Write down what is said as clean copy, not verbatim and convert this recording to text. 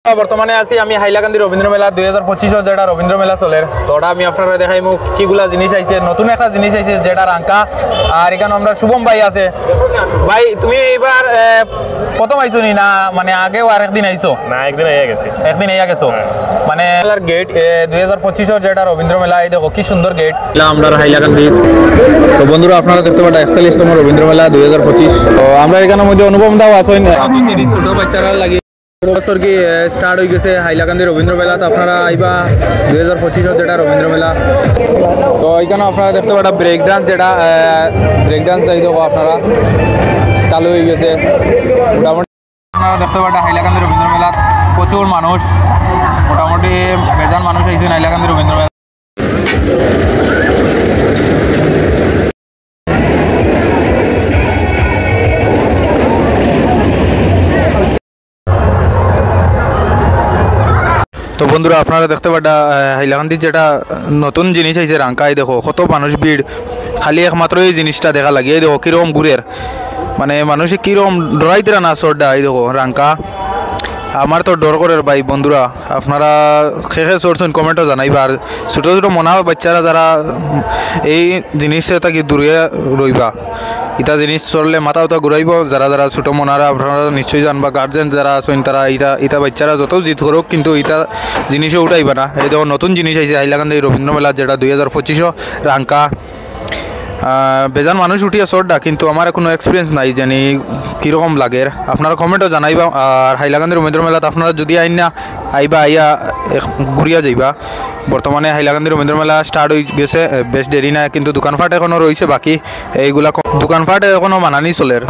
বর্তমানে আছি আমি হাইলাকান্দি রবীন্দ্র মেলা 2025 যেটা রবীন্দ্র মেলা চলের তো ওটা আমি আপনারা দেখাইমু কিগুলা জিনিস আইছে নতুন একটা জিনিস আইছে যেটা রাঙ্কা আর এখানে আমরা শুভম ভাই আছে ভাই তুমি এইবার প্রথম আইছো নি না মানে আগেও আরেকদিন আইছো না একদিন আইয়া গেছি একদিন আইয়া গেছো মানে মেলার গেট 2025 যেটা রবীন্দ্র মেলা এই দেখো কি সুন্দর গেট আমরা হাইলাকান্দি তো বন্ধুরা আপনারা দেখতে পাচ্ছেন 41তম রবীন্দ্র মেলা 2025 তো আমরা এখানের মধ্যে অনুপম দাও আছেন নতুন জিনিস ছোট বাচ্চারা লাগি বছর কি স্টার্ট হয়ে গেছে হাইলাকান্দি রবীন্দ্র মেলা তো আপনারা আইবা 2025 যেটা রবীন্দ্র মেলা তো এখানে আপনারা দেখতে পাচ্ছেন ব্রেক ডান্স যেটা ব্রেক ডান্স চাই দেখো আপনারা চালু হয়ে গেছে মোটামুটি আপনারা দেখতে পাচ্ছেন হাইলাকান্দি রবীন্দ্র মেলা প্রচুর মানুষ মোটামুটি বেজান মানুষ আইছেন হাইলাকান্দি রবীন্দ্র মেলা তো বন্ধুরা আপনারা দেখতে পাচ্ছেন হাইলাকান্দি যেটা নতুন জিনিস আইছে রাঙ্কাই দেখো কত মানুষ ভিড় খালি একমাত্র এই জিনিসটা দেখা লাগে এই দেখো কীরকম ঘুরের মানে মানুষে কীরকম ডরাইতে না সরটা এই দেখো রাঙ্কা আমার তো ডর করে ভাই বন্ধুরা আপনারা খেয়ে চড়ছেন কমেন্টও জানাইবা আর ছোটো ছোটো মনা বাচ্চারা যারা এই জিনিসটা থাকি দূরে রইবা ইটা জিনিস চললে মাথা উঠা ঘুরাইব যারা যারা ছোটো মনারা আপনারা নিশ্চয়ই জানবা গার্জেন যারা আছেন তারা ইটা বাচ্চারা যত জিত করুক কিন্তু ইটা জিনিসও উঠাইবা না এই দেখো নতুন জিনিস আইছে হাইলাকান্দি রবীন্দ্র মেলা যেটা 2025 রাঙ্কা বেজান মানুষ উঠিয়া চড়ডা কিন্তু আমার কোনো এক্সপিরিয়েন্স নাই জানি কীরকম লাগে আপনারা কমেন্টও জানাইবা আর হাইলাকান্দি রবীন্দ্র মেলাত আপনারা যদি আইনা আইবা আইয়া ঘুরিয়া যাইবা বর্তমানে হাইলাকান্দি রবীন্দ্র মেলা স্টার্ট হয়ে গেছে বেশ দেরি না কিন্তু দোকানপাট এখনও রয়েছে বাকি এইগুলা দোকানপাট এখনও মানানি চলের